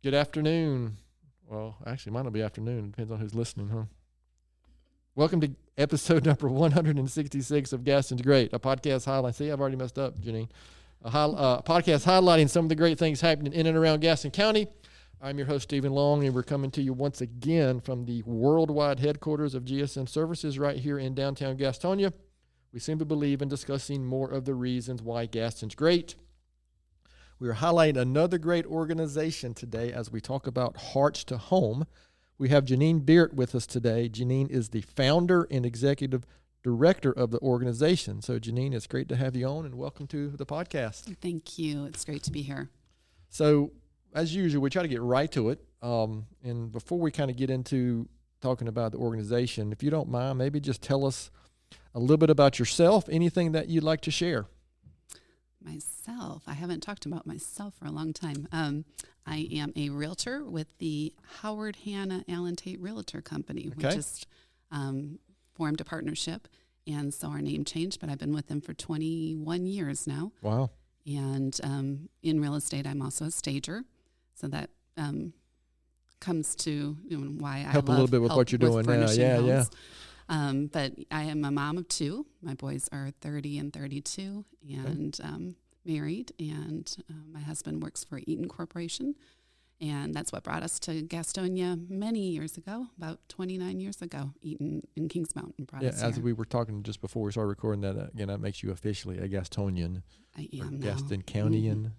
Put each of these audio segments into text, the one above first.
Good afternoon. Well, actually, mine will be afternoon. It depends on who's listening, huh? Welcome to episode number 166 of Gaston's Great, a podcast highlight. See, I've already messed up, Jeannine. A podcast highlighting some of the great things happening in and around Gaston County. I'm your host, Stephen Long, and we're coming to you once again from the worldwide headquarters of GSM Services right here in downtown Gastonia. We simply believe in discussing more of the reasons why Gaston's great. We are highlighting another great organization today as we talk about Hearts to Home. We have Jeannine Beert with us today. Jeannine is the founder and executive director of the organization. So, Jeannine, it's great to have you on, and welcome to the podcast. Thank you. It's great to be here. So, as usual, we try to get right to it. And before we kind of get into talking about the organization, if you don't mind, maybe just tell us a little bit about yourself, anything that you'd like to share. Myself, I haven't talked about myself for a long time. I am a realtor with the Howard Hanna Allen Tate Realtor Company. Okay. We just formed a partnership, and so our name changed, but I've been with them for 21 years now. Wow. And in real estate, I'm also a stager, so that comes to why I help a little bit with what you're doing now. Yeah. But I am a mom of two. My boys are 30 and 32 and married. And my husband works for Eaton Corporation. And that's what brought us to Gastonia many years ago, about 29 years ago. Eaton in Kings Mountain brought us as here. we were talking just before we started recording that, again, that makes you officially a Gastonian. I am now. Gaston Countyan.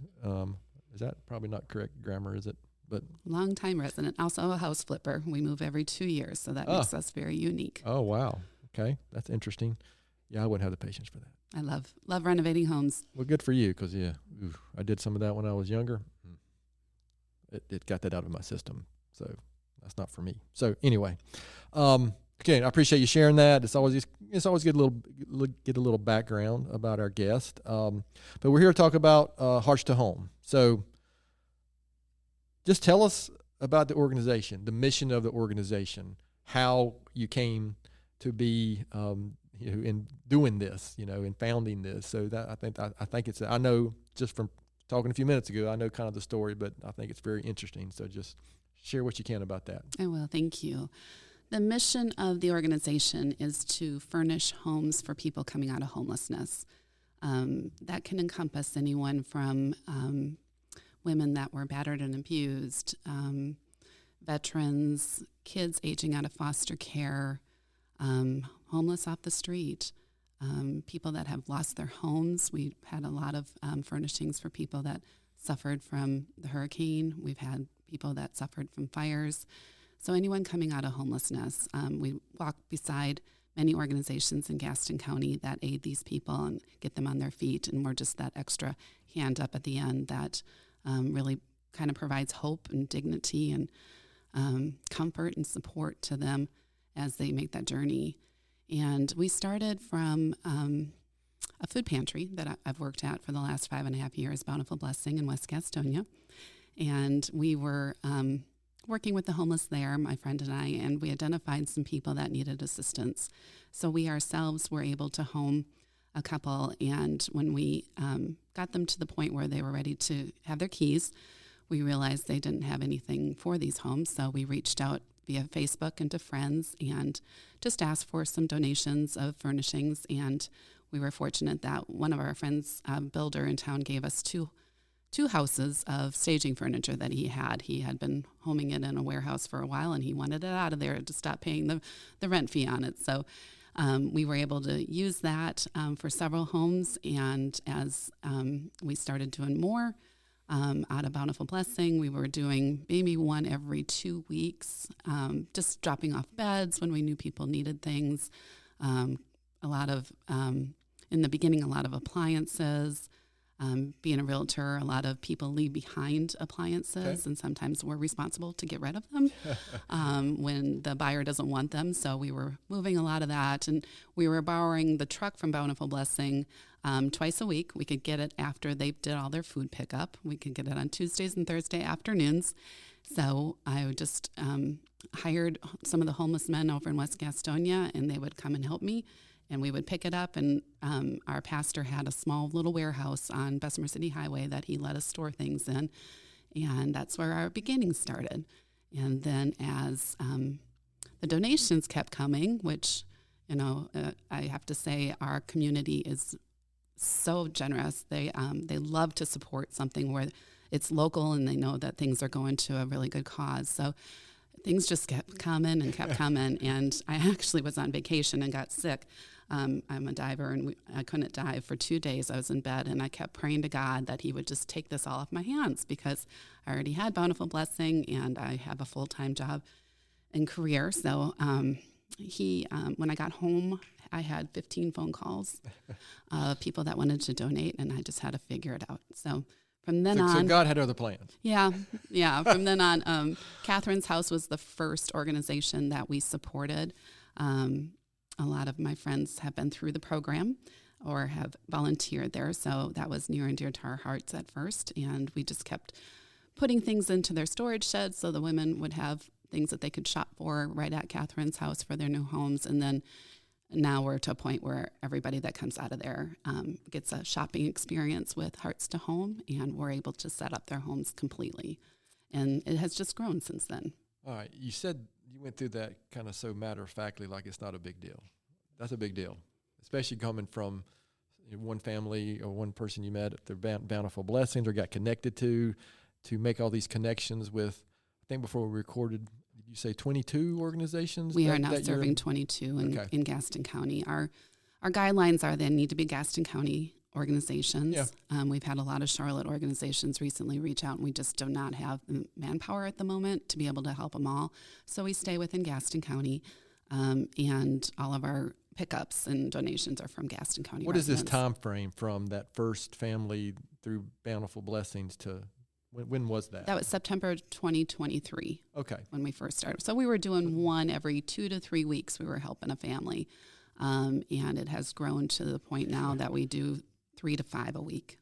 Is that probably not correct grammar, is it? But long-time resident, also a house flipper. We move every 2 years, so that makes us very unique. Oh, wow. Okay, that's interesting. Yeah, I wouldn't have the patience for that. I love renovating homes. Well, good for you, because, I did some of that when I was younger. It got that out of my system, so that's not for me. So anyway, okay, I appreciate you sharing that. It's always good to get a little background about our guest. But we're here to talk about Hearts to Home. So just tell us about the organization, the mission of the organization, how you came to be, in doing this, in founding this. So that I think it's, I know just from talking a few minutes ago, I know kind of the story, but I think it's very interesting. So just share what you can about that. I will. Thank you. The mission of the organization is to furnish homes for people coming out of homelessness. That can encompass anyone from women that were battered and abused, veterans, kids aging out of foster care, homeless off the street, people that have lost their homes. We've had a lot of furnishings for people that suffered from the hurricane. We've had people that suffered from fires. So anyone coming out of homelessness, we walk beside many organizations in Gaston County that aid these people and get them on their feet, and we're just that extra hand up at the end that really kind of provides hope and dignity and comfort and support to them as they make that journey. And we started from a food pantry that I've worked at for the last 5.5 years, Bountiful Blessing in West Gastonia. And we were working with the homeless there, my friend and I, and we identified some people that needed assistance. So we ourselves were able to home a couple, and when we got them to the point where they were ready to have their keys, we realized they didn't have anything for these homes, so we reached out via Facebook and to friends and just asked for some donations of furnishings, and we were fortunate that one of our friends, a builder in town, gave us two houses of staging furniture that he had. He had been homing it in a warehouse for a while, and he wanted it out of there to stop paying the rent fee on it, so we were able to use that for several homes, and as we started doing more out of Bountiful Blessing, we were doing maybe one every 2 weeks, just dropping off beds when we knew people needed things, a lot of, in the beginning, a lot of appliances. Being a realtor, a lot of people leave behind appliances, and sometimes we're responsible to get rid of them when the buyer doesn't want them. So we were moving a lot of that, and we were borrowing the truck from Bountiful Blessing twice a week. We could get it after they did all their food pickup. We could get it on Tuesdays and Thursday afternoons. So I just hired some of the homeless men over in West Gastonia, and they would come and help me. And we would pick it up, and our pastor had a small little warehouse on Bessemer City Highway that he let us store things in. And that's where our beginning started. And then as the donations kept coming, which, I have to say our community is so generous. They love to support something where it's local and they know that things are going to a really good cause. So things just kept coming and kept coming. And I actually was on vacation and got sick. I'm a diver, and I couldn't dive for 2 days. I was in bed, and I kept praying to God that he would just take this all off my hands, because I already had Bountiful Blessing, and I have a full-time job and career. So when I got home, I had 15 phone calls of people that wanted to donate, and I just had to figure it out. So from then on... So God had other plans. Yeah. From then on, Catherine's House was the first organization that we supported. A lot of my friends have been through the program or have volunteered there, so that was near and dear to our hearts at first, and we just kept putting things into their storage sheds so the women would have things that they could shop for right at Catherine's House for their new homes. And then now we're to a point where everybody that comes out of there gets a shopping experience with Hearts to Home, and we're able to set up their homes completely. And it has just grown since then. All right. You said you went through that kind of so matter-of-factly, like it's not a big deal. That's a big deal, especially coming from one family or one person you met at their Bountiful Blessings or got connected to make all these connections with. I think before we recorded, did you say 22 organizations? We are now serving 22 in Gaston County. Our guidelines are they need to be Gaston County organizations. Yeah. We've had a lot of Charlotte organizations recently reach out, and we just do not have the manpower at the moment to be able to help them all. So we stay within Gaston County, and all of our pickups and donations are from Gaston County. What residents. is this time frame from that first family through Bountiful Blessings to when was that? That was September 2023. Okay. When we first started. So we were doing one every 2 to 3 weeks. We were helping a family. And it has grown to the point now that we do 3 to 5 a week.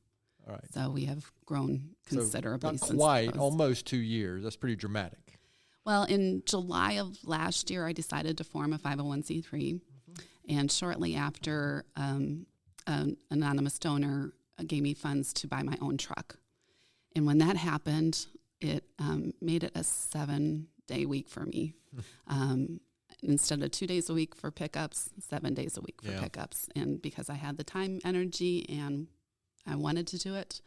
All right. So we have grown considerably. So not quite, almost 2 years. That's pretty dramatic. Well, in July of last year, I decided to form a 501c3. Mm-hmm. And shortly after, an anonymous donor gave me funds to buy my own truck. And when that happened, it made it a 7-day week for me. Instead of 2 days a week for pickups, 7 days a week for pickups. And because I had the time, energy, and I wanted to do it,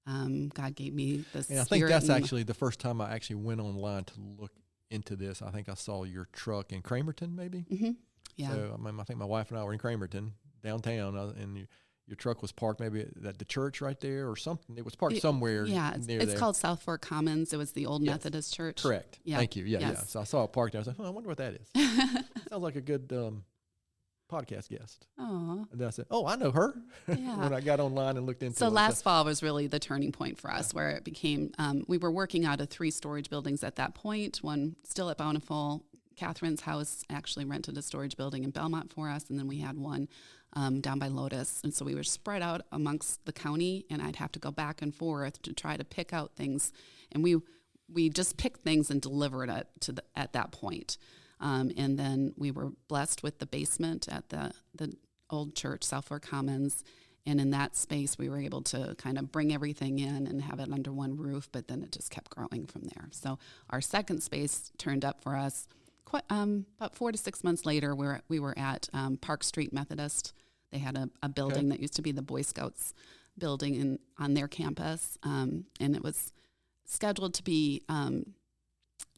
God gave me the spirit. And I think that's actually the first time I actually went online to look into this. I think I saw your truck in Cramerton, maybe. Mm-hmm. Yeah. So I think my wife and I were in Cramerton, downtown, and your truck was parked maybe at the church right there or something. It was parked somewhere near there. It's called South Fork Commons. It was the old Methodist church. Correct. Yeah. Thank you. Yeah. So I saw it parked there. I was like, I wonder what that is. Sounds like a good podcast guest. Oh. And then I said, I know her. Yeah. When I got online and looked into it. So last fall was really the turning point for us, where it became, we were working out of 3 storage buildings at that point, one still at Bountiful. Catherine's House actually rented a storage building in Belmont for us, and then we had one down by Lotus. And so we were spread out amongst the county, and I'd have to go back and forth to try to pick out things. And we just picked things and delivered it at that point. And then we were blessed with the basement at the old church, South Fork Commons. And in that space, we were able to kind of bring everything in and have it under one roof, but then it just kept growing from there. So our second space turned up for us about 4 to 6 months later. We were at Park Street Methodist. They had a building that used to be the Boy Scouts building on their campus, and it was scheduled to be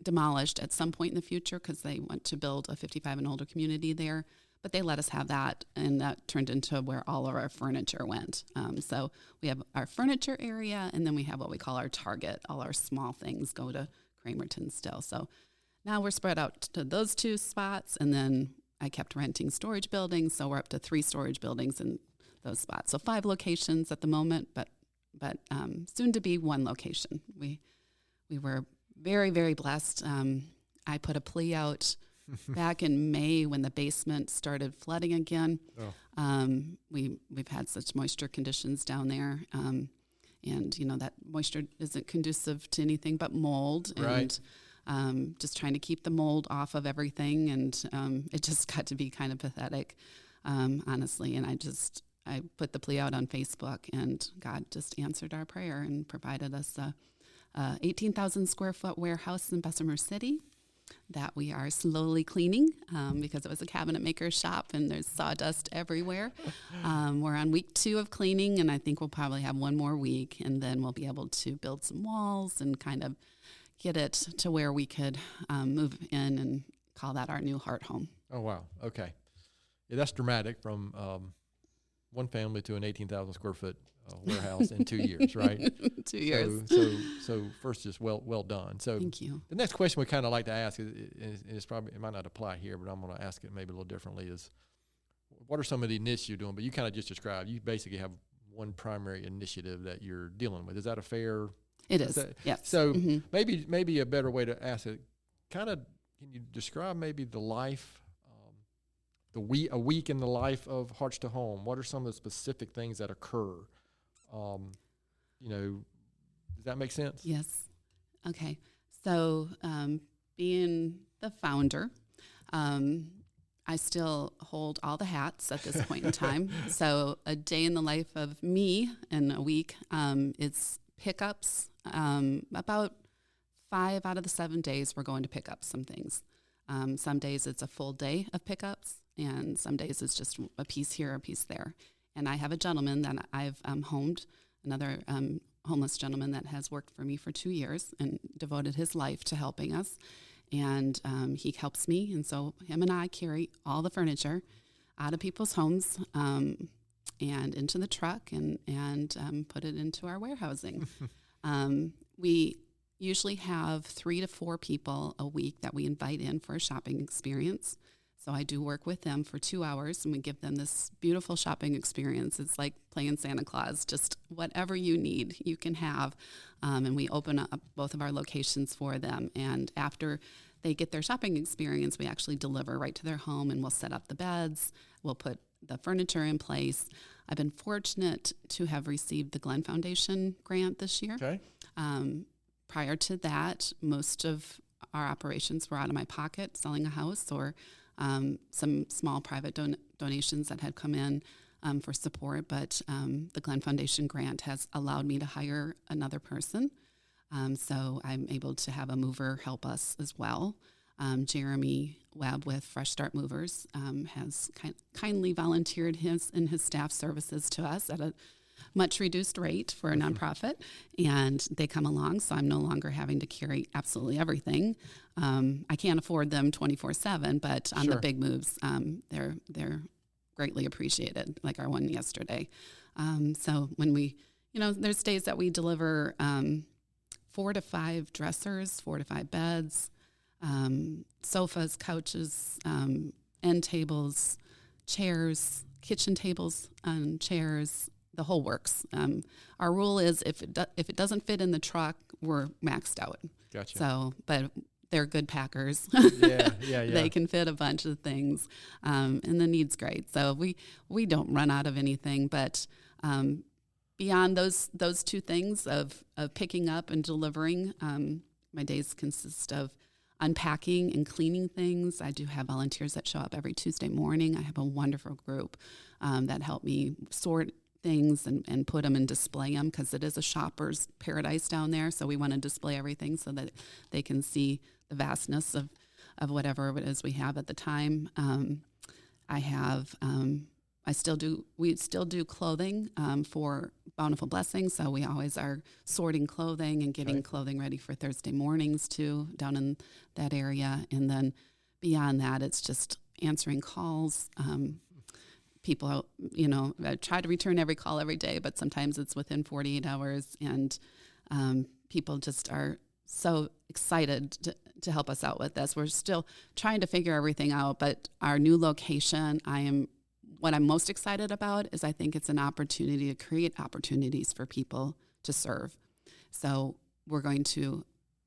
demolished at some point in the future because they want to build a 55 and older community there. But they let us have that, and that turned into where all of our furniture went. So we have our furniture area, and then we have what we call our Target. All our small things go to Cramerton still. So now we're spread out to those 2 spots, and then I kept renting storage buildings, so we're up to 3 storage buildings in those spots. So 5 locations at the moment, but soon to be 1 location. We were very, very blessed. I put a plea out back in May when the basement started flooding again. We've had such moisture conditions down there, and that moisture isn't conducive to anything but mold. Right. And just trying to keep the mold off of everything, and it just got to be kind of pathetic, honestly. And I put the plea out on Facebook, and God just answered our prayer and provided us a 18,000 square foot warehouse in Bessemer City that we are slowly cleaning because it was a cabinet maker's shop and there's sawdust everywhere. We're on week 2 of cleaning, and I think we'll probably have one more week, and then we'll be able to build some walls and kind of get it to where we could move in and call that our new heart home. Oh, wow. Okay. Yeah, that's dramatic from one family to an 18,000 square foot warehouse in 2 years, right? 2 years. So first, just well done. So thank you. The next question we kind of like to ask is probably, it might not apply here, but I'm going to ask it maybe a little differently, is what are some of the initiatives you're doing? But you kind of just described, you basically have one primary initiative that you're dealing with. Is that a fair? It is. Yes. So maybe a better way to ask it, kind of, can you describe maybe the life, a week in the life of Hearts to Home? What are some of the specific things that occur? Does that make sense? Yes. Okay. So being the founder, I still hold all the hats at this point in time. So a day in the life of me in a week, it's pickups. About 5 out of the 7 days we're going to pick up some things. Some days it's a full day of pickups, and some days it's just a piece here, a piece there. And I have a gentleman that I've homed, another homeless gentleman that has worked for me for 2 years and devoted his life to helping us. And he helps me, and so him and I carry all the furniture out of people's homes and into the truck and put it into our warehousing. We usually have 3 to 4 people a week that we invite in for a shopping experience. So I do work with them for 2 hours, and we give them this beautiful shopping experience. It's like playing Santa Claus, just whatever you need, you can have. And we open up both of our locations for them. And after they get their shopping experience, we actually deliver right to their home, and we'll set up the beds. We'll put the furniture in place. I've been fortunate to have received the Glenn Foundation grant this year. Okay. Prior to that, most of our operations were out of my pocket, selling a house or some small private donations that had come in for support. But the Glenn Foundation grant has allowed me to hire another person. So I'm able to have a mover help us as well. Jeremy Webb with Fresh Start Movers has kindly volunteered his and his staff services to us at a much reduced rate for a nonprofit, and they come along, so I'm no longer having to carry absolutely everything. I can't afford them 24/7, but on the big moves, they're greatly appreciated, like our one yesterday. So when we, there's days that we deliver 4 to 5 dressers, 4 to 5 beds, sofas, couches, end tables, chairs, kitchen tables, chairs, the whole works. Our rule is if it doesn't fit in the truck, we're maxed out. Gotcha. So, but they're good packers. Yeah. They can fit a bunch of things, and the need's great. So we don't run out of anything. But beyond those 2 things of picking up and delivering, my days consist of unpacking and cleaning things. I do have volunteers that show up every Tuesday morning. I have a wonderful group that help me sort things and put them and display them, because it is a shopper's paradise down there. So we want to display everything so that they can see the vastness of whatever it is we have at the time. We still do clothing for Bountiful Blessings. So we always are sorting clothing and getting clothing ready for Thursday mornings too, down in that area. And then beyond that, it's just answering calls. People, I try to return every call every day, but sometimes it's within 48 hours, and people just are so excited to help us out with this. We're still trying to figure everything out, but our new location, what I'm most excited about is I think it's an opportunity to create opportunities for people to serve. So we're going to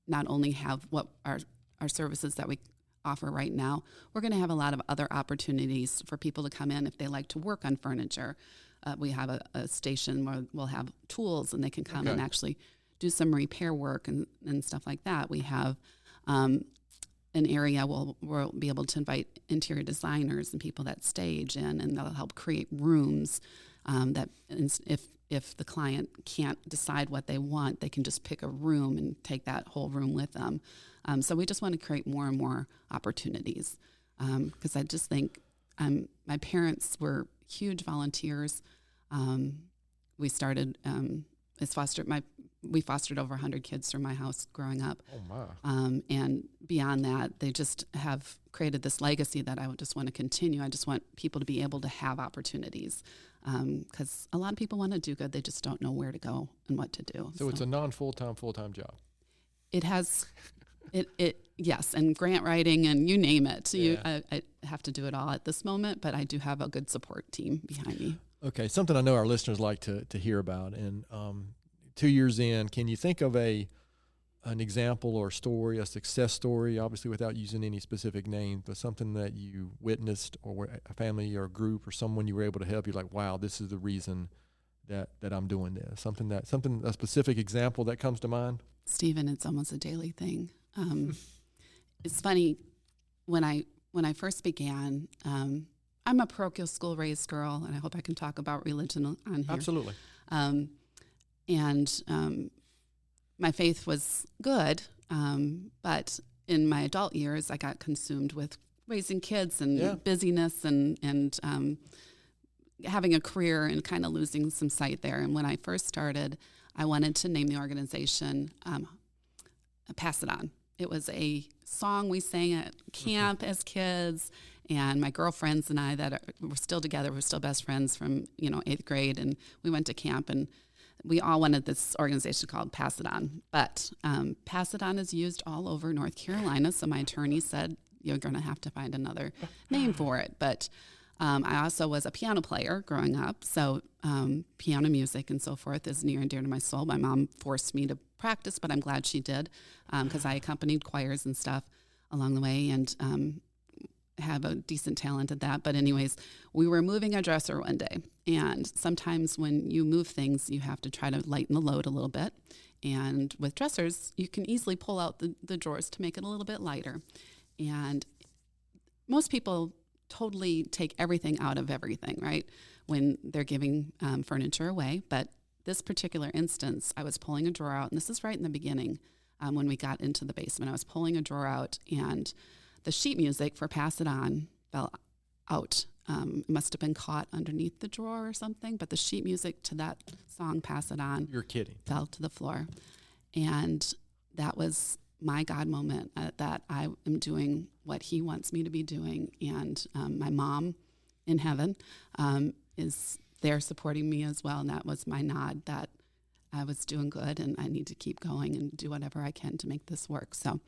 not only have what our services that we offer right now, we're going to have a lot of other opportunities for people to come in if they like to work on furniture. We have a station where we'll have tools, and they can come and actually do some repair work and stuff like that. We have an area where we'll be able to invite interior designers and people that stage in, and they'll help create rooms. If the client can't decide what they want, they can just pick a room and take that whole room with them. So we just want to create more and more opportunities, because I just think my parents were huge volunteers. We started we fostered over 100 kids through my house growing up. Oh my! And beyond that, they just have created this legacy that I would just want to continue. I just want people to be able to have opportunities, because a lot of people want to do good, they just don't know where to go and what to do. So it's a non-full-time, full-time job. It has, yes, and grant writing and you name it. Yeah. I have to do it all at this moment, but I do have a good support team behind me. Okay, something I know our listeners like to hear about, and 2 years in, can you think of an example or story, a success story, obviously without using any specific names, but something that you witnessed, or a family or a group or someone you were able to help? You're like, wow, this is the reason that I'm doing this. A specific example that comes to mind? Stephen, it's almost a daily thing. It's funny, when I first began, I'm a parochial school raised girl, and I hope I can talk about religion on here. Absolutely. My faith was good, but in my adult years, I got consumed with raising kids and busyness and having a career, and kind of losing some sight there. And when I first started, I wanted to name the organization Pass It On. It was a song we sang at camp as kids, and my girlfriends and I were still together, we're still best friends from 8th grade, and we went to camp, and we all wanted this organization called Pass It On. But Pass It On is used all over North Carolina, so my attorney said, you're going to have to find another name for it. But I also was a piano player growing up, so piano music and so forth is near and dear to my soul. My mom forced me to practice, but I'm glad she did, because I accompanied choirs and stuff along the way, and have a decent talent at that. But anyways, we were moving a dresser one day, and sometimes when you move things, you have to try to lighten the load a little bit. And with dressers, you can easily pull out the drawers to make it a little bit lighter. And most people totally take everything out of everything, right, when they're giving furniture away. But this particular instance, I was pulling a drawer out, and this is right in the beginning, when we got into the basement. I was pulling a drawer out, and the sheet music for Pass It On fell out. It must have been caught underneath the drawer or something, but the sheet music to that song, Pass It On, You're kidding, fell to the floor. And that was my God moment, that I am doing what he wants me to be doing. And my mom in heaven is there supporting me as well. And that was my nod that I was doing good, and I need to keep going and do whatever I can to make this work. So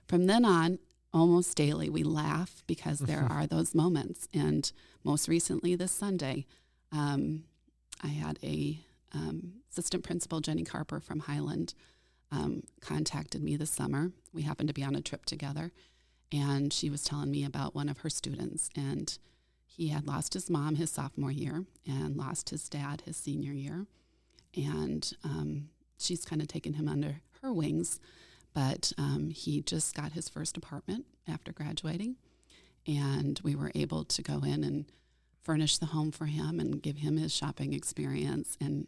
from then on, almost daily, we laugh because there are those moments. And most recently this Sunday, I had a assistant principal, Jenny Carper from Highland, contacted me this summer. We happened to be on a trip together, and she was telling me about one of her students. And he had lost his mom his sophomore year and lost his dad his senior year. And she's kind of taken him under her wings. But he just got his first apartment after graduating, and we were able to go in and furnish the home for him and give him his shopping experience. And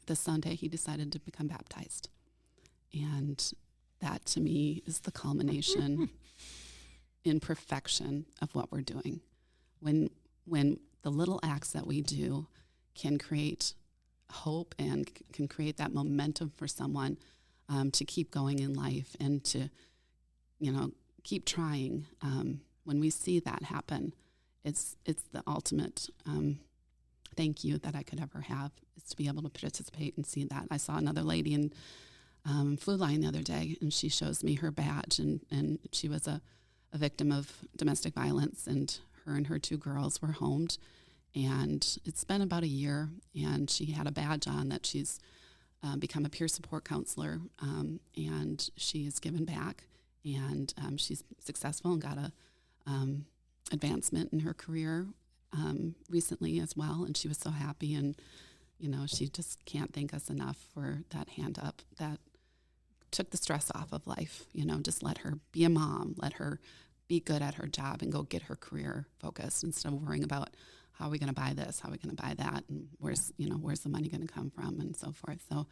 this Sunday, he decided to become baptized. And that, to me, is the culmination in perfection of what we're doing. When the little acts that we do can create hope and can create that momentum for someone to keep going in life and to, keep trying. When we see that happen, it's the ultimate thank you that I could ever have, is to be able to participate and see that. I saw another lady in Food Line the other day, and she shows me her badge, and she was a victim of domestic violence, and her 2 girls were homed. And it's been about a year, and she had a badge on that she's become a peer support counselor, and she has given back, and she's successful and got a advancement in her career recently as well, and she was so happy. And she just can't thank us enough for that hand up that took the stress off of life. Just let her be a mom, let her be good at her job and go get her career focused instead of worrying about how are we going to buy this? How are we going to buy that? And where's the money going to come from, and so forth. So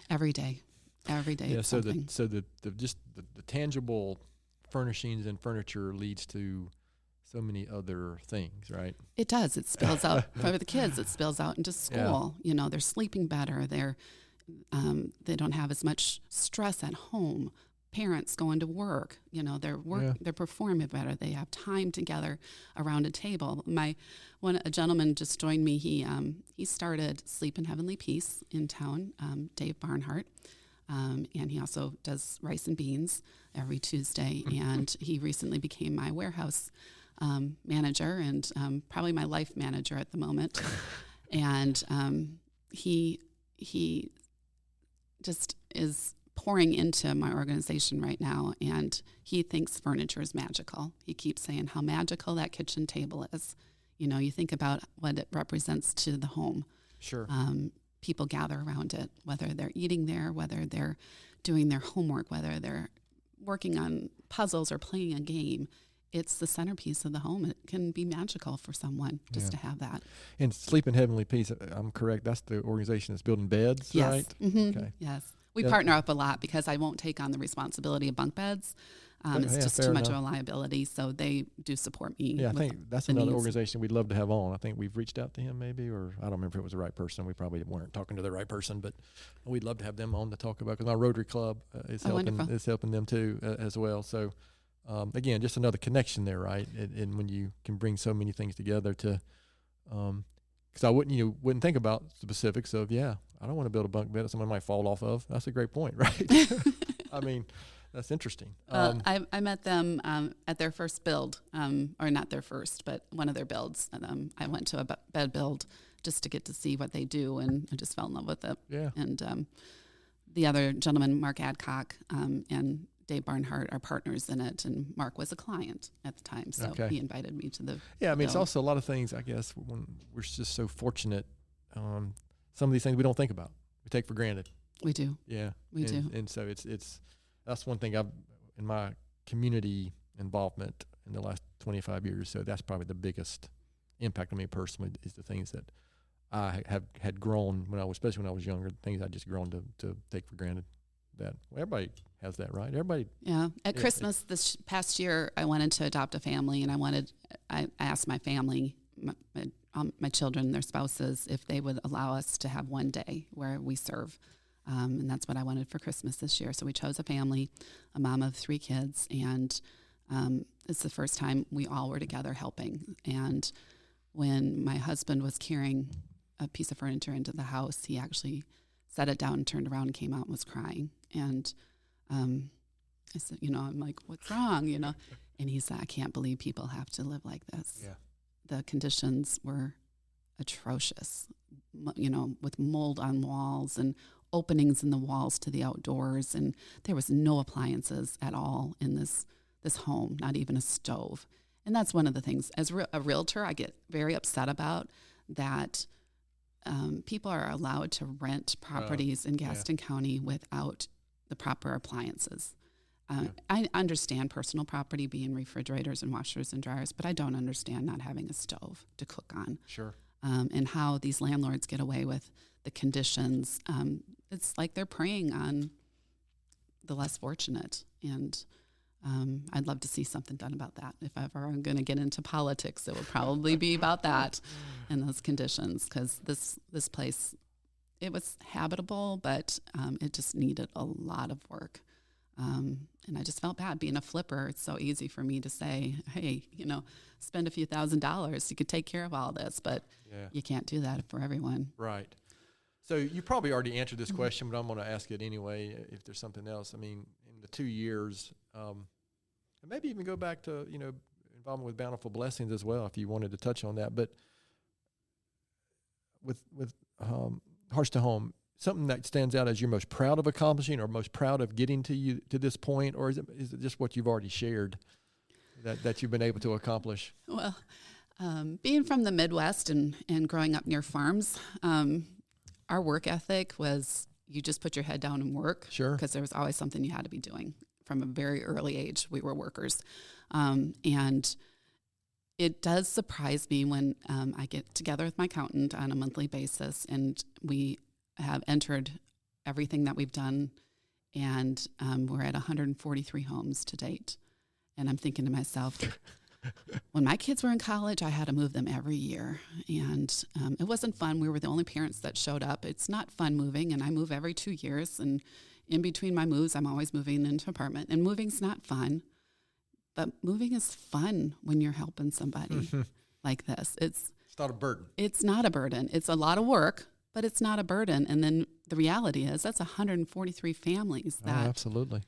every day. Yeah. It's So something. the tangible furnishings and furniture leads to so many other things, right? It does. It spills out for the kids. It spills out into school. They're sleeping better. They don't have as much stress at home. Parents going to work, they're performing better. They have time together around a table. A gentleman just joined me. He started Sleep in Heavenly Peace in town, Dave Barnhart, and he also does rice and beans every Tuesday. And he recently became my warehouse manager and probably my life manager at the moment. And he just is pouring into my organization right now, and he thinks furniture is magical. He keeps saying how magical that kitchen table is. You think about what it represents to the home. Sure. People gather around it, whether they're eating there, whether they're doing their homework, whether they're working on puzzles or playing a game. It's the centerpiece of the home. It can be magical for someone just to have that. And Sleep in Heavenly Peace, I'm correct, that's the organization that's building beds, yes. right? Mm-hmm. Okay. Yes. We partner up a lot because I won't take on the responsibility of bunk beds. It's just too much of a liability, so they do support me. Yeah, I think that's another organization we'd love to have on. I think we've reached out to him maybe, or I don't remember if it was the right person. We probably weren't talking to the right person, but we'd love to have them on to talk about, because my Rotary Club is helping them too as well. So again, just another connection there, right? And when you can bring so many things together to, because I wouldn't think about specifics of, I don't want to build a bunk bed that someone might fall off of. That's a great point, right? I mean, that's interesting. I met them at their first build, or not their first, but one of their builds. I went to a bed build just to get to see what they do, and I just fell in love with it. Yeah. And the other gentleman, Mark Adcock, and Dave Barnhart are partners in it, and Mark was a client at the time, so he invited me to the build. It's also a lot of things, I guess, when we're just so fortunate. Some of these things we don't think about, we take for granted. We do. Yeah, we do. And so it's that's one thing I've in my community involvement in the last 25 years. So that's probably the biggest impact on me personally, is the things that I have had grown especially when I was younger. Things I just grown to take for granted. That everybody has that, right? Everybody. Yeah. At Christmas this past year, I wanted to adopt a family, and I asked my family, my children, their spouses, if they would allow us to have one day where we serve. And that's what I wanted for Christmas this year. So we chose a family, a mom of 3 kids, and it's the first time we all were together helping. And when my husband was carrying a piece of furniture into the house, he actually set it down and turned around and came out and was crying. And I said, I'm like, what's wrong? And he said, I can't believe people have to live like this. Yeah. The conditions were atrocious, with mold on walls and openings in the walls to the outdoors. And there was no appliances at all in this home, not even a stove. And that's one of the things, as a realtor, I get very upset about, that people are allowed to rent properties in Gaston County without the proper appliances. I understand personal property being refrigerators and washers and dryers, but I don't understand not having a stove to cook on. Sure. And how these landlords get away with the conditions. It's like they're preying on the less fortunate. And I'd love to see something done about that. If ever I'm going to get into politics, it would probably be about that and those conditions, because this place, it was habitable, but it just needed a lot of work. And I just felt bad being a flipper. It's so easy for me to say, hey, spend a few $1,000s. You could take care of all this, but you can't do that for everyone. Right. So you probably already answered this question, but I'm going to ask it anyway, if there's something else. I mean, in the 2 years, and maybe even go back to, involvement with Bountiful Blessings as well, if you wanted to touch on that. But with Hearts to Home, something that stands out as you're most proud of accomplishing, or most proud of getting to this point, or is it just what you've already shared that you've been able to accomplish? Well, being from the Midwest and growing up near farms, our work ethic was you just put your head down and work. Sure. Because there was always something you had to be doing. From a very early age, we were workers. And it does surprise me when I get together with my accountant on a monthly basis, and we have entered everything that we've done, and we're at 143 homes to date. And I'm thinking to myself, when my kids were in college, I had to move them every year, and it wasn't fun. We were the only parents that showed up. It's not fun moving, and I move every 2 years, and in between my moves, I'm always moving into an apartment, and moving's not fun. But moving is fun when you're helping somebody like this. It's not a burden. It's not a burden. It's a lot of work, but it's not a burden. And then the reality is that's 143 families. That absolutely.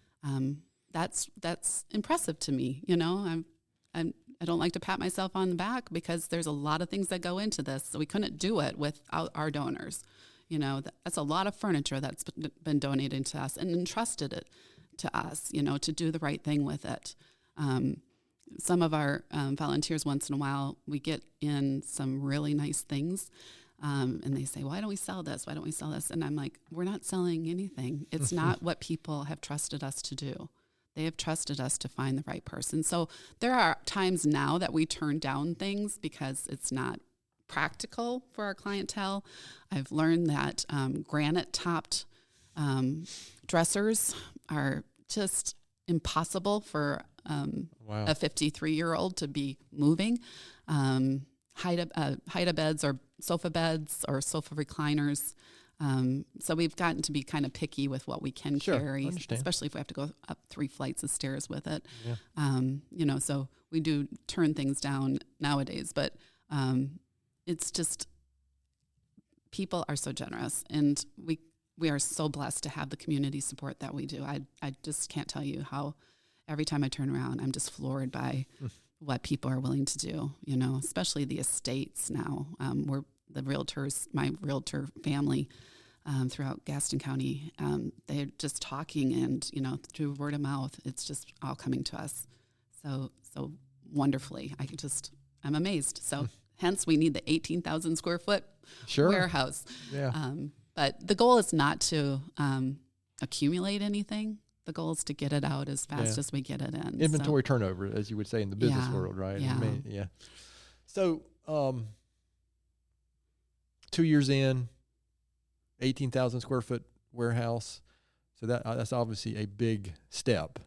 That's impressive to me. You know, I don't like to pat myself on the back because there's a lot of things that go into this. So we couldn't do it without our donors. You know, that's a lot of furniture that's been donated to us and entrusted it to us, you know, to do the right thing with it. Some of our volunteers, once in a while, we get in some really nice things, and they say, why don't we sell this? Why don't we sell this? And I'm like, we're not selling anything. It's not what people have trusted us to do. They have trusted us to find the right person. So there are times now that we turn down things because it's not practical for our clientele. I've learned that granite-topped dressers are just impossible for a 53-year-old to be moving. Hide-a beds or sofa recliners. So we've gotten to be kind of picky with what we can carry, especially if we have to go up 3 flights of stairs with it. Yeah. You know, so we do turn things down nowadays, but it's just people are so generous, and we are so blessed to have the community support that we do. I just can't tell you how every time I turn around, I'm just floored by what people are willing to do, you know, especially the estates now. We're the realtors, my realtor family throughout Gaston County, they're just talking and, you know, through word of mouth, it's just all coming to us so wonderfully. I'm amazed. So hence we need the 18,000 square foot warehouse. Yeah. But the goal is not to accumulate anything. The goal is to get it out as fast as we get it in. Inventory turnover, as you would say in the business world, right? Yeah. I mean, yeah. So 2 years in, 18,000 square foot warehouse. So that's obviously a big step.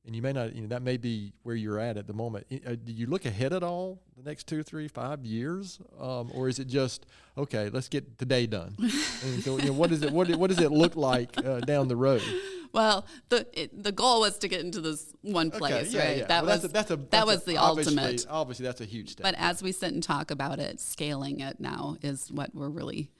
And you may not, you know, that may be where you're at the moment. Do you look ahead at all the next 2, 3, 5 years? Or is it just, okay, let's get today done? And so, you know, what does it look like down the road? Well, the goal was to get into this one place, right? Yeah. That was the ultimate. Obviously, that's a huge step. But as we sit and talk about it, scaling it now is what we're really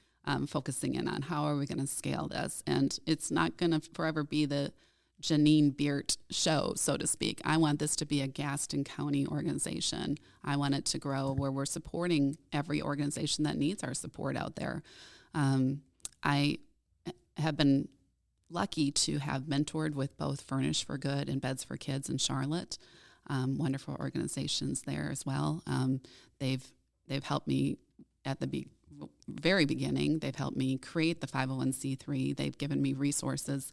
focusing in on. How are we going to scale this? And it's not going to forever be the Jeannine Beert show, so to speak. I want this to be a Gaston County organization. I want it to grow where we're supporting every organization that needs our support out there. I have been lucky to have mentored with both Furnish for Good and Beds for Kids in Charlotte. Wonderful organizations there as well. They've helped me at the very beginning. They've helped me create the 501c3. They've given me resources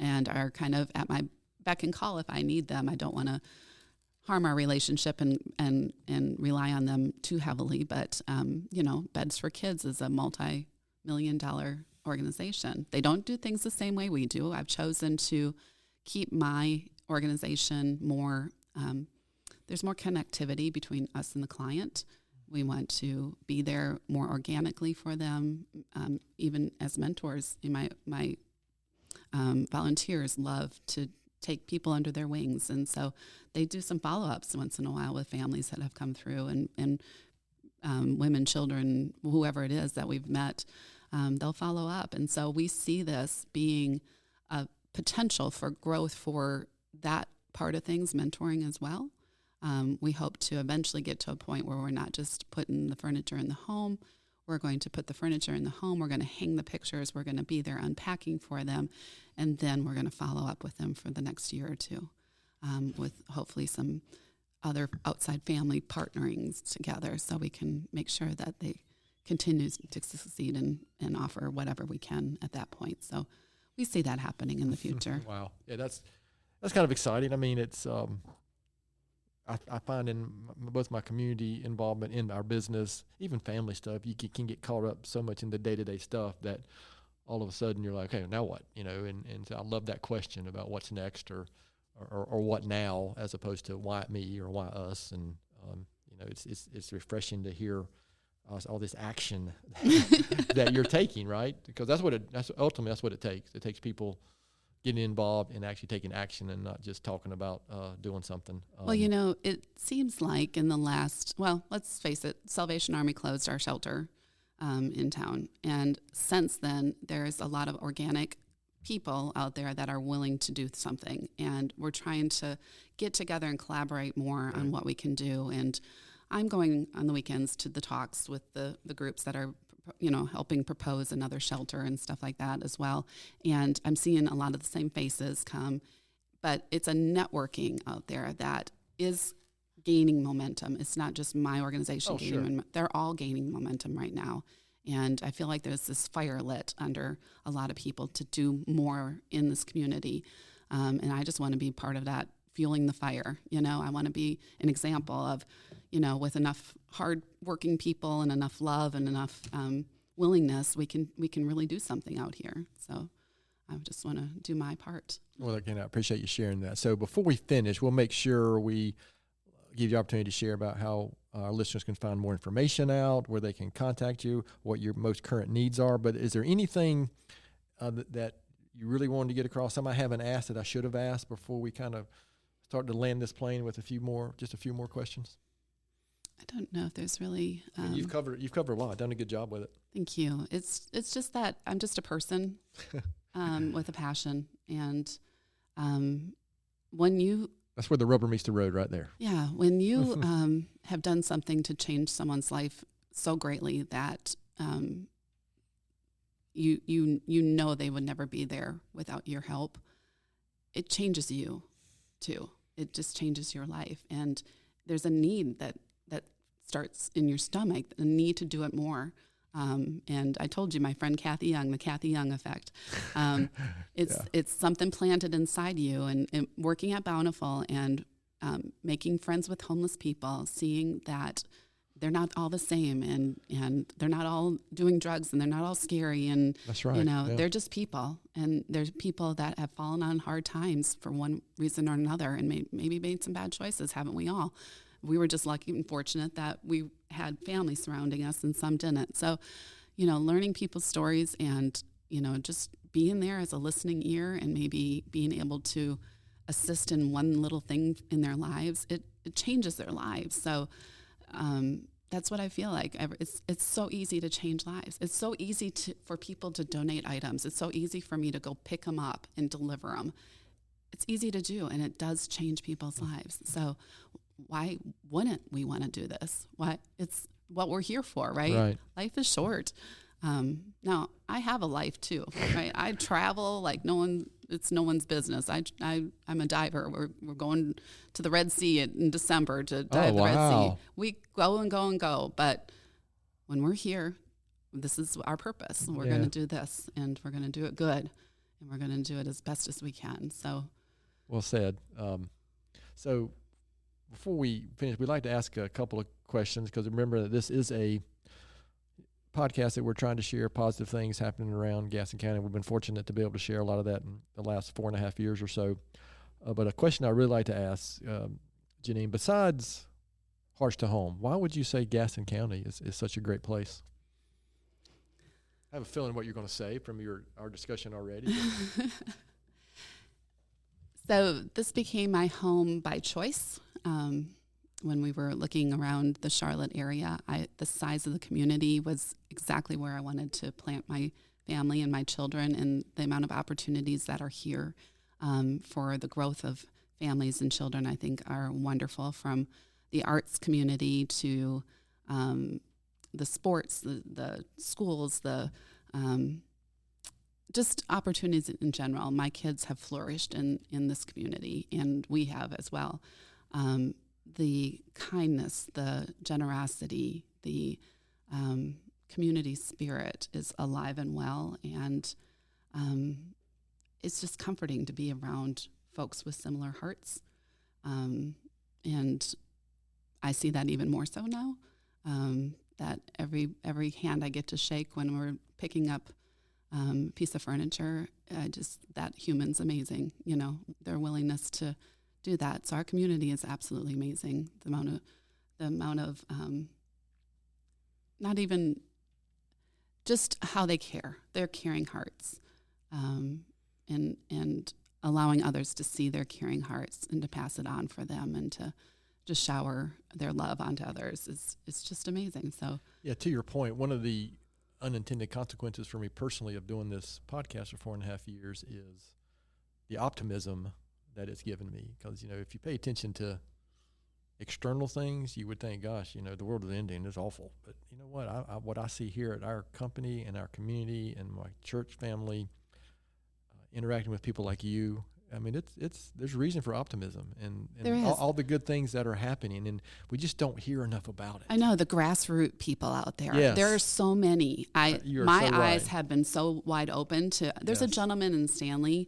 and are kind of at my beck and call if I need them. I don't want to harm our relationship and rely on them too heavily. But, you know, Beds for Kids is a multi-million-dollar organization. They don't do things the same way we do. I've chosen to keep my organization more, there's more connectivity between us and the client. We want to be there more organically for them, even as mentors. My volunteers love to take people under their wings, and so they do some follow-ups once in a while with families that have come through, and women, children, whoever it is that we've met, they'll follow up. And so we see this being a potential for growth for that part of things, mentoring as well. We hope to eventually get to a point where we're not just putting the furniture in the home. We're going to put the furniture in the home. We're going to hang the pictures. We're going to be there unpacking for them. And then we're going to follow up with them for the next year or two with hopefully some other outside family partnerings together so we can make sure that they continue to succeed and offer whatever we can at that point. So we see that happening in the future. Wow. Yeah, that's kind of exciting. I mean, it's I find in both my community involvement in our business, even family stuff, you can get caught up so much in the day-to-day stuff that all of a sudden you're like, hey, now what? And so I love that question about what's next or what now, as opposed to why me or why us. And it's refreshing to hear all this action that you're taking, right? Because that's ultimately what it takes. It takes people getting involved and actually taking action and not just talking about doing something. Well, it seems like in the let's face it, Salvation Army closed our shelter in town. And since then, there's a lot of organic people out there that are willing to do something. And we're trying to get together and collaborate more on what we can do. And I'm going on the weekends to the talks with the groups that are helping propose another shelter and stuff like that as well. And I'm seeing a lot of the same faces come, but it's a networking out there that is gaining momentum. It's not just my organization gaining momentum. They're all gaining momentum right now. And I feel like there's this fire lit under a lot of people to do more in this community. And I just want to be part of that, fueling the fire. I want to be an example of, with enough hard-working people and enough love and enough willingness, we can really do something out here. So I just want to do my part. Well, again, I appreciate you sharing that. So before we finish, we'll make sure we give you the opportunity to share about how our listeners can find more information out, where they can contact you, what your most current needs are. But is there anything that you really wanted to get across? Something I haven't asked that I should have asked before we kind of start to land this plane with a few more questions? I don't know if there's really. You've covered a lot. Done a good job with it. Thank you. It's just that I'm just a person with a passion, and when you. That's where the rubber meets the road, right there. Yeah, when you have done something to change someone's life so greatly that you know they would never be there without your help, it changes you too. It just changes your life, and there's a need that starts in your stomach, a need to do it more. And I told you, my friend Kathy Young, the Kathy Young effect. It's something planted inside you, and working at Bountiful and making friends with homeless people, seeing that they're not all the same, and they're not all doing drugs, and they're not all scary, and that's right. They're just people, and there's people that have fallen on hard times for one reason or another, and maybe made some bad choices, haven't we all? We were just lucky and fortunate that we had family surrounding us and some didn't. So, learning people's stories and, just being there as a listening ear and maybe being able to assist in one little thing in their lives, it changes their lives. So that's what I feel like. It's so easy to change lives. It's so easy for people to donate items. It's so easy for me to go pick them up and deliver them. It's easy to do, and it does change people's lives. So why wouldn't we want to do this? It's what we're here for, right? Life is short. Now I have a life too, right? I travel like it's no one's business. I'm a diver. We're going to the Red Sea in December to dive the Red Sea. We go and go and go. But when we're here, this is our purpose. We're going to do this, and we're going to do it good, and we're going to do it as best as we can. So well said. So before we finish, we'd like to ask a couple of questions, because remember that this is a podcast that we're trying to share positive things happening around Gaston County. We've been fortunate to be able to share a lot of that in the last 4.5 years or so. But a question I really like to ask, Jeannine, besides Hearts to Home, why would you say Gaston County is such a great place? I have a feeling what you're going to say from our discussion already. So this became my home by choice. When we were looking around the Charlotte area, the size of the community was exactly where I wanted to plant my family and my children, and the amount of opportunities that are here for the growth of families and children, I think, are wonderful, from the arts community to the sports, the schools, just opportunities in general. My kids have flourished in this community, and we have as well. The kindness, the generosity, the community spirit is alive and well, and it's just comforting to be around folks with similar hearts. and I see that even more so now, that every hand I get to shake when we're picking up a piece of furniture, that human's amazing, their willingness to do that. So our community is absolutely amazing. The amount of not even just how they care, their caring hearts, and allowing others to see their caring hearts and to pass it on for them and to just shower their love onto others is just amazing. So yeah, to your point, one of the unintended consequences for me personally of doing this podcast for 4.5 years is the optimism that it's given me. Because, if you pay attention to external things, you would think, gosh, the world is ending. It's awful. But you know what? What I see here at our company and our community and my church family, interacting with people like you, I mean, there's reason for optimism and all the good things that are happening, and we just don't hear enough about it. I know the grassroots people out there. Yes. There are so many. My so eyes right. have been so wide open to. There's Yes. a gentleman in Stanley,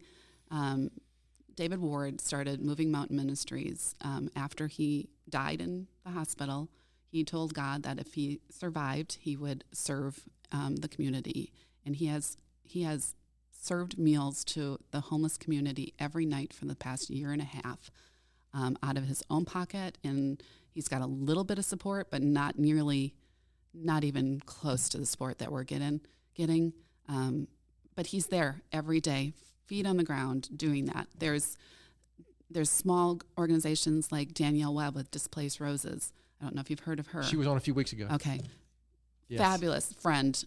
David Ward, started Moving Mountain Ministries after he died in the hospital. He told God that if he survived, he would serve the community, and he has served meals to the homeless community every night for the past 1.5 years out of his own pocket. And he's got a little bit of support, but not even close to the support that we're getting. But he's there every day, feet on the ground, doing that. There's small organizations like Danielle Webb with Displaced Roses. I don't know if you've heard of her. She was on a few weeks ago. Okay. Yes. Fabulous friend.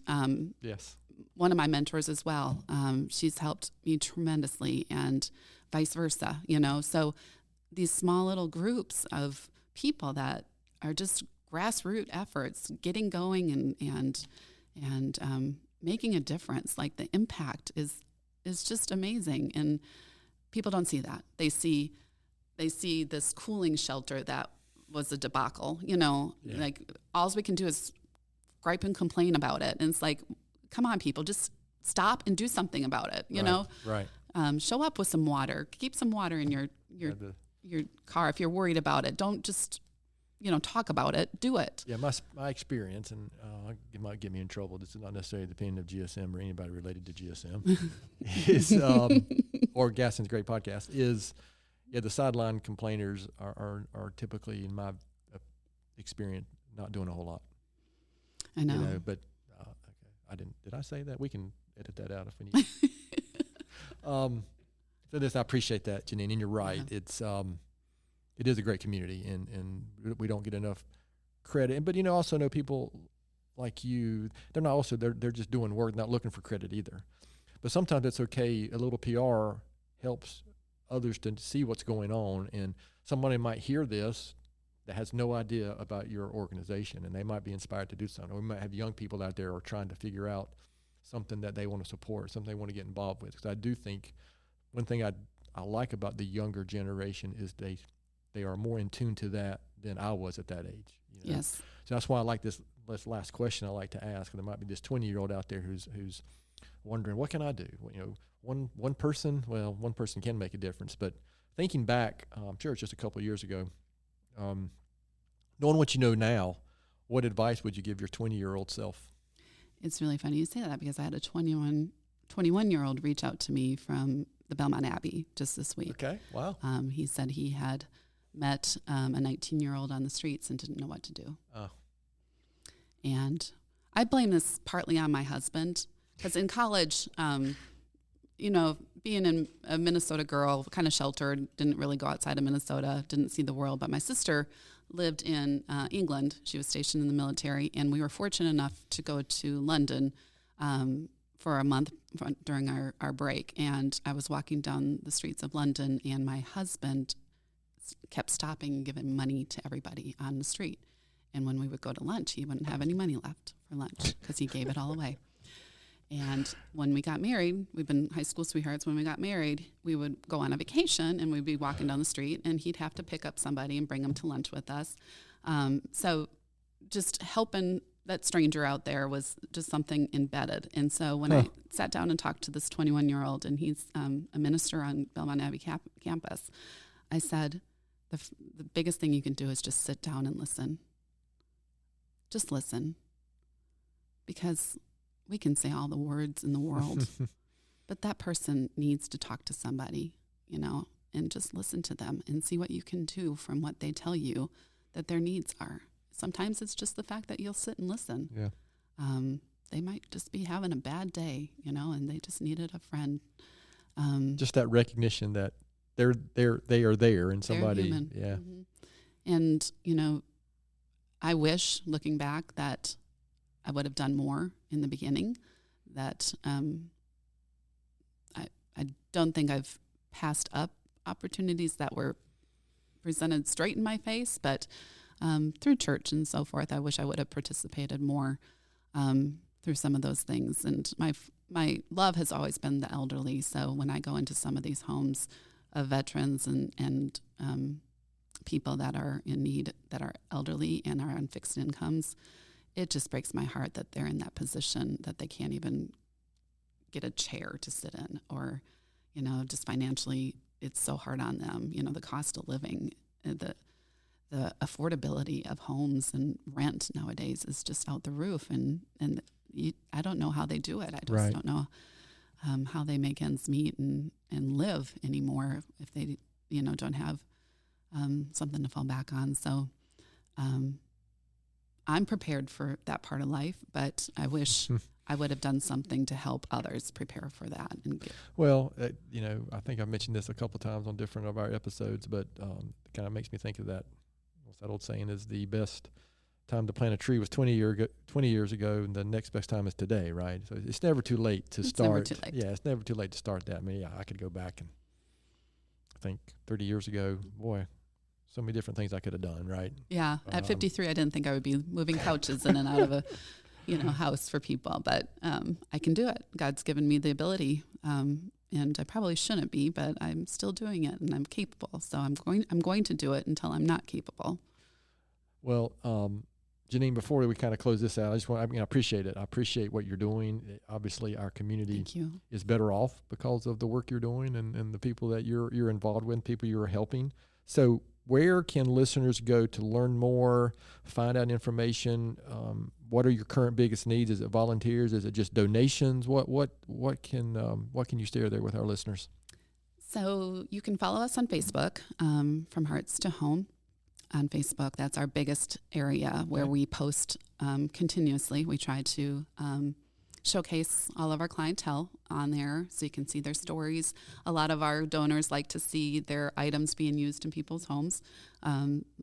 Yes. One of my mentors as well. She's helped me tremendously, and vice versa, So these small little groups of people that are just grassroots efforts, getting going and making a difference. Like the impact is just amazing, and people don't see that. They see this cooling shelter that was a debacle. Yeah. Like all we can do is gripe and complain about it, and it's like, come on, people, just stop and do something about it. You know, right? Show up with some water. Keep some water in your car if you're worried about it. Don't just talk about it. Do it. Yeah, my experience, and it might get me in trouble. This is not necessarily the opinion of GSM or anybody related to GSM. is or Gaston's great podcast is the sideline complainers are typically, in my experience, not doing a whole lot. I know, but. Did I say that? We can edit that out if we need. So I appreciate that, Jeannine, and you're right. Yeah. It is a great community, and we don't get enough credit. But also know people like you. They're just doing work, not looking for credit either. But sometimes it's okay. A little PR helps others to see what's going on, and somebody might hear this that has no idea about your organization, and they might be inspired to do something. Or we might have young people out there who are trying to figure out something that they want to support, something they want to get involved with. Because I do think one thing I like about the younger generation is they are more in tune to that than I was at that age. Yes. So that's why I like this last question I like to ask. There might be this 20-year-old out there who's wondering, what can I do? One person can make a difference. But thinking back, I'm sure it's just a couple of years ago, knowing what you know now, what advice would you give your 20-year-old self? It's really funny you say that, because I had a 21-year-old reach out to me from the Belmont Abbey just this week. Okay, wow. He said he had met a 19-year-old on the streets and didn't know what to do. Oh. And I blame this partly on my husband, because in college, being a Minnesota girl, kind of sheltered, didn't really go outside of Minnesota, didn't see the world. But my sister lived in England. She was stationed in the military, and we were fortunate enough to go to London for a month during our break. And I was walking down the streets of London, and my husband kept stopping and giving money to everybody on the street. And when we would go to lunch, he wouldn't have any money left for lunch because he gave it all away. And when we got married, we've been high school sweethearts. When we got married, we would go on a vacation, and we'd be walking down the street, and he'd have to pick up somebody and bring them to lunch with us. So just helping that stranger out there was just something embedded. And so when I sat down and talked to this 21-year-old, and he's a minister on Belmont Abbey campus, I said, the biggest thing you can do is just sit down and listen. Just listen. Because we can say all the words in the world, but that person needs to talk to somebody, and just listen to them and see what you can do from what they tell you that their needs are. Sometimes it's just the fact that you'll sit and listen. Yeah. They might just be having a bad day, and they just needed a friend. Just that recognition that they are there, and somebody, they're human. yeah. Mm-hmm. And, I wish, looking back, that I would have done more in the beginning. That I don't think I've passed up opportunities that were presented straight in my face, but through church and so forth, I wish I would have participated more through some of those things. And my love has always been the elderly. So when I go into some of these homes of veterans and people that are in need, that are elderly and are on fixed incomes, it just breaks my heart that they're in that position that they can't even get a chair to sit in, or, just financially, it's so hard on them. The cost of living, the affordability of homes and rent nowadays is just out the roof. And I don't know how they do it. I just don't know how they make ends meet and live anymore if they, don't have something to fall back on. So I'm prepared for that part of life, but I wish I would have done something to help others prepare for that. Well, I think I've mentioned this a couple of times on different of our episodes, but it kind of makes me think of that. What's that old saying? Is the best time to plant a tree was 20 years ago, and the next best time is today, right? So it's never too late to start. Never too late. Yeah, it's never too late to start that. I mean, I could go back and I think 30 years ago, boy, so many different things I could have done, right? Yeah. At 53, I didn't think I would be moving couches in and out of a, house for people, but I can do it. God's given me the ability, and I probably shouldn't be, but I'm still doing it, and I'm capable. So I'm going to do it until I'm not capable. Well, Jeannine, before we kind of close this out, I appreciate it. I appreciate what you're doing. Obviously, our community is better off because of the work you're doing and the people that you're involved with, people you're helping. So where can listeners go to learn more, find out information? What are your current biggest needs? Is it volunteers? Is it just donations? What can you share there with our listeners? So you can follow us on Facebook, From Hearts to Home. On Facebook, that's our biggest area where we post continuously. We try to showcase all of our clientele on there so you can see their stories. A lot of our donors like to see their items being used in people's homes.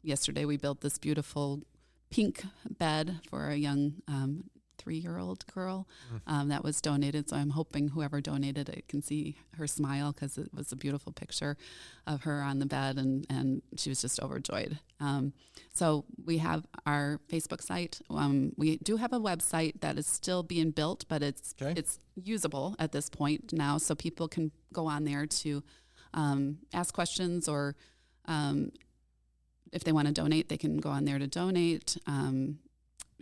Yesterday we built this beautiful pink bed for a young 3-year-old girl that was donated. So I'm hoping whoever donated it can see her smile, because it was a beautiful picture of her on the bed, and she was just overjoyed. So we have our Facebook site. We do have a website that is still being built, but it's usable at this point now, so people can go on there to ask questions, or if they want to donate, they can go on there to donate.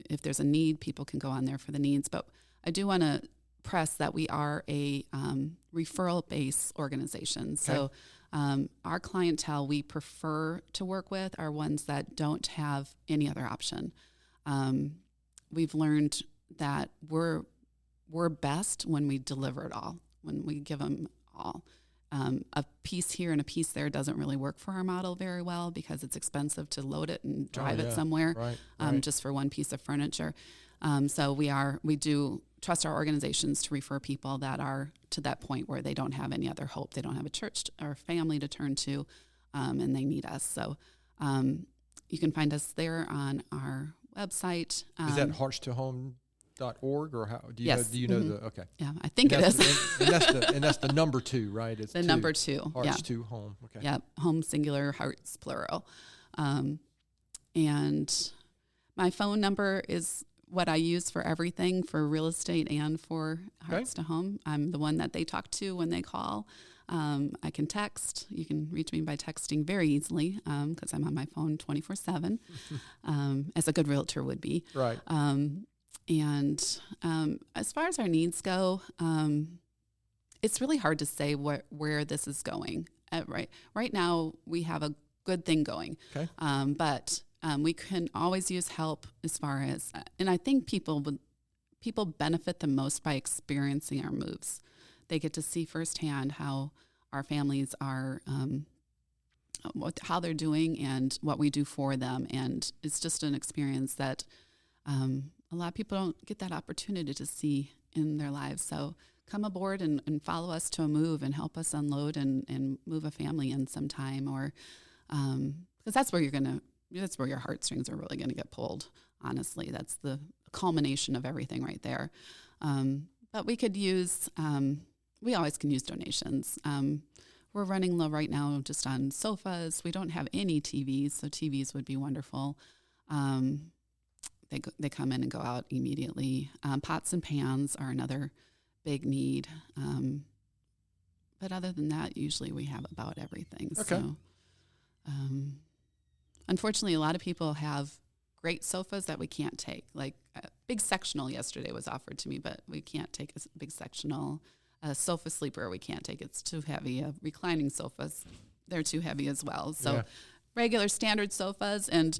If there's a need, people can go on there for the needs. But I do want to press that we are a referral-based organization. So our clientele we prefer to work with are ones that don't have any other option. We've learned that we're best when we deliver it all, when we give them all. A piece here and a piece there doesn't really work for our model very well, because it's expensive to load it and drive it somewhere just for one piece of furniture. So we do trust our organizations to refer people that are to that point where they don't have any other hope. They don't have a church or family to turn to, and they need us. So you can find us there on our website. Is that heartstohome.org, or how do you yes. know, do you know the okay? Yeah, I think it is. and that's the number 2, right? It's the number 2. Hearts to Home. Okay. Yeah, home singular, hearts plural. And my phone number is what I use for everything, for real estate and for Hearts to Home. I'm the one that they talk to when they call. I can text. You can reach me by texting very easily, because I'm on my phone 24/7, as a good realtor would be. Right. And as far as our needs go, it's really hard to say where this is going. Right now, we have good thing going. Okay. But we can always use help as far as, and I think people benefit the most by experiencing our moves. They get to see firsthand how our families are, how they're doing and what we do for them. And it's just an experience that a lot of people don't get that opportunity to see in their lives. So come aboard and follow us to a move and help us unload and move a family in sometime, or because that's where that's where your heartstrings are really going to get pulled. Honestly, that's the culmination of everything right there. But we could use, we always can use donations. We're running low right now just on sofas. We don't have any TVs, so TVs would be wonderful. They come in and go out immediately. Pots and pans are another big need. But other than that, usually we have about everything. Okay. So, unfortunately, a lot of people have great sofas that we can't take. Like a big sectional yesterday was offered to me, but we can't take a big sectional. A sofa sleeper we can't take. It's too heavy. Reclining sofas, they're too heavy as well. So regular standard sofas, and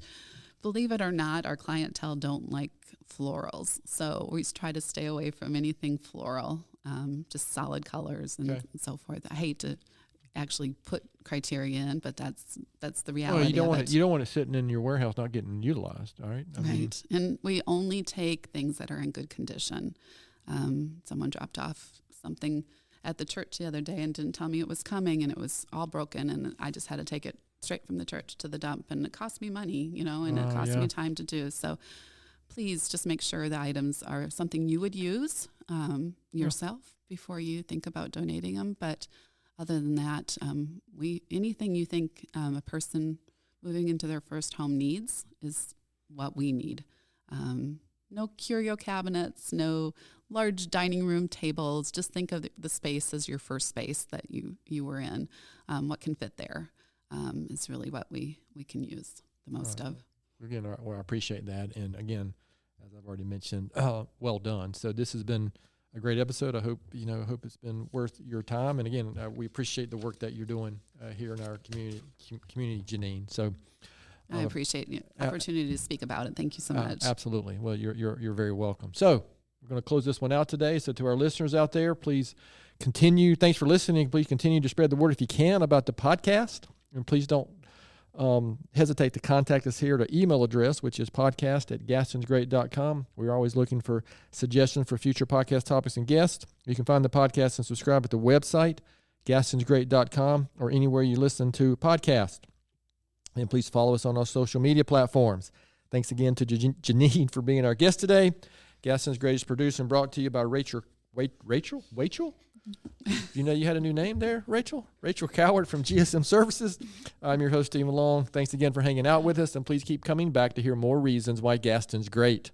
believe it or not, our clientele don't like florals. So we try to stay away from anything floral, just solid colors and so forth. I hate to actually put criteria in, but that's the reality. Well, you don't want it sitting in your warehouse not getting utilized, all right? Right. And we only take things that are in good condition. Someone dropped off something at the church the other day and didn't tell me it was coming, and it was all broken, and I just had to take it straight from the church to the dump, and it cost me money, and it cost me time to do. So please just make sure the items are something you would use yourself before you think about donating them. But other than that, anything you think a person moving into their first home needs is what we need. No curio cabinets, no large dining room tables. Just think of the space as your first space that you were in. What can fit there is really what we can use the most of. Again, I appreciate that. And again, as I've already mentioned, well done. So this has been a great episode. I hope it's been worth your time. And again, we appreciate the work that you're doing here in our community, Jeannine. So I appreciate the opportunity to speak about it. Thank you so much. Absolutely. Well, you're very welcome. So we're going to close this one out today. So to our listeners out there, please continue. Thanks for listening. Please continue to spread the word if you can about the podcast. And please don't hesitate to contact us here at our email address, which is podcast@gastonsgreat.com. We're always looking for suggestions for future podcast topics and guests. You can find the podcast and subscribe at the website, gastonsgreat.com, or anywhere you listen to podcasts. And please follow us on our social media platforms. Thanks again to Jeannine for being our guest today. Gaston's Great is produced and brought to you by Rachel? You had a new name there, Rachel? Rachel Coward from GSM Services. I'm your host, Stephen Long. Thanks again for hanging out with us, and please keep coming back to hear more reasons why Gaston's great.